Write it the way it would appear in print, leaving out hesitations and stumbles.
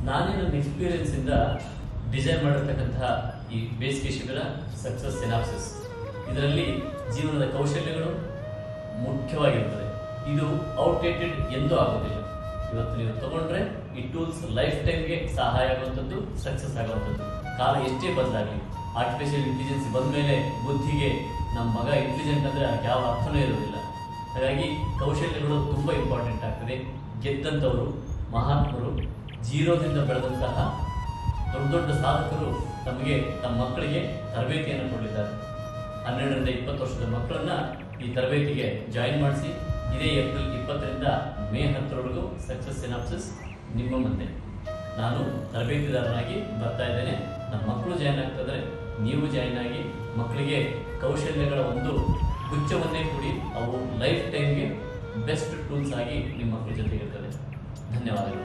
ನಾನೇ ನನ್ನ ಎಕ್ಸ್ಪೀರಿಯನ್ಸಿಂದ ಡಿಸೈನ್ ಮಾಡಿರ್ತಕ್ಕಂತಹ ಈ ಬೇಸಿಗೆ ಶಿಬಿರ ಸಕ್ಸಸ್ ಸಿನಾಪ್ಸಿಸ್, ಇದರಲ್ಲಿ ಜೀವನದ ಕೌಶಲ್ಯಗಳು ಮುಖ್ಯವಾಗಿರ್ತದೆ. ಇದು ಔಟ್ಡೇಟೆಡ್ ಎಂದೂ ಆಗೋದಿಲ್ಲ. ಇವತ್ತು ನೀವು ತಗೊಂಡ್ರೆ ಈ ಟೂಲ್ಸ್ ಲೈಫ್ ಟೈಮ್ಗೆ ಸಹಾಯ ಆಗುವಂಥದ್ದು, ಸಕ್ಸಸ್ ಆಗುವಂಥದ್ದು. ಕಾಲ ಎಷ್ಟೇ ಬದಲಾಗಲಿ, ಆರ್ಟಿಫಿಷಿಯಲ್ ಇಂಟೆಲಿಜೆನ್ಸ್ ಬಂದ ಮೇಲೆ ಬುದ್ಧಿಗೆ ನಮ್ಮ ಮಗ ಇಂಟೆಲಿಜೆಂಟ್ ಅಂದರೆ ಅದಕ್ಕೆ ಯಾವ ಅರ್ಥನೂ ಇರೋದಿಲ್ಲ. ಹಾಗಾಗಿ ಕೌಶಲ್ಯಗಳು ತುಂಬ ಇಂಪಾರ್ಟೆಂಟ್ ಆಗ್ತದೆ. ಗೆದ್ದಂಥವರು, ಮಹಾತ್ಮರು, ಜೀರೋದಿಂದ ಬೆಳೆದಂತಹ ದೊಡ್ಡ ದೊಡ್ಡ ಸಾಧಕರು ತಮಗೆ ತಮ್ಮ ಮಕ್ಕಳಿಗೆ ತರಬೇತಿಯನ್ನು ಕೊಡಲಿದ್ದಾರೆ. 12ರಿಂದ 20 ವರ್ಷದ ಮಕ್ಕಳನ್ನ ಈ ತರಬೇತಿಗೆ ಜಾಯಿನ್ ಮಾಡಿಸಿ, ಇದೇ ಏಪ್ರಿಲ್ 20ರಿಂದ ಮೇ 10ರವರೆಗೂ ಸಕ್ಸಸ್ ಸಿನಾಪ್ಸಿಸ್ ನಿಮ್ಮ ಮುಂದೆ ನಾನು ತರಬೇತಿದಾರನಾಗಿ ಬರ್ತಾ ಇದ್ದೇನೆ. ನಮ್ಮ ಮಕ್ಕಳು ಜಾಯಿನ್ ಆಗ್ತಿದ್ರೆ ನೀವು ಜಾಯಿನ್ ಆಗಿ ಮಕ್ಕಳಿಗೆ ಕೌಶಲ್ಯಗಳ ಒಂದು ಗುಚ್ಛವನ್ನೇ ಕೂಡಿ ಅವು ಲೈಫ್ ಟೈಮ್ಗೆ ಬೆಸ್ಟ್ ಟೂಲ್ಸ್ ಆಗಿ ನಿಮ್ಮ ಮಕ್ಕಳ ಜೊತೆಗಿರ್ತದೆ. ಧನ್ಯವಾದಗಳು.